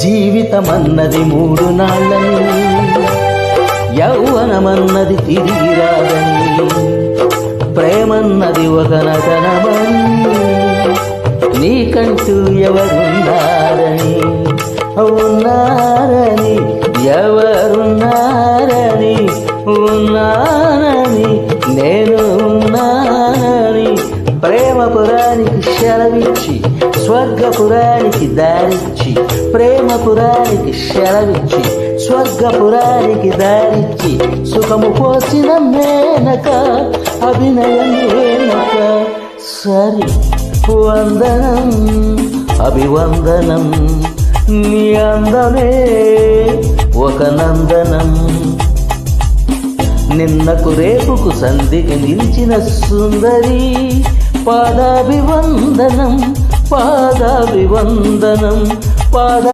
జీవితమన్నది 3 నాళ్ళని, యౌవనమన్నది తిరిగి రాదని, ప్రేమన్నది ఒక నటనమని, నీకంటూ ఎవరున్నారని, ఉన్నారని ఎవరున్నారని, ఉన్నానని నేను ఉన్నానని, ప్రేమపురానికి సెలవిచ్చి స్వర్గపురానికి దారిచ్చి, ప్రేమపురానికి సెలవిచ్చి స్వర్గపురానికి దారిచ్చి, సుఖము పోసిన మేనక అభినయం మేనక. సరి వందనం అభివందనం, నీ అందమే ఒక నందనం, నిన్నకు రేపుకు సంధికి నిలిచిన సుందరి, పాదాభివందనం పాదాభివందనం పాద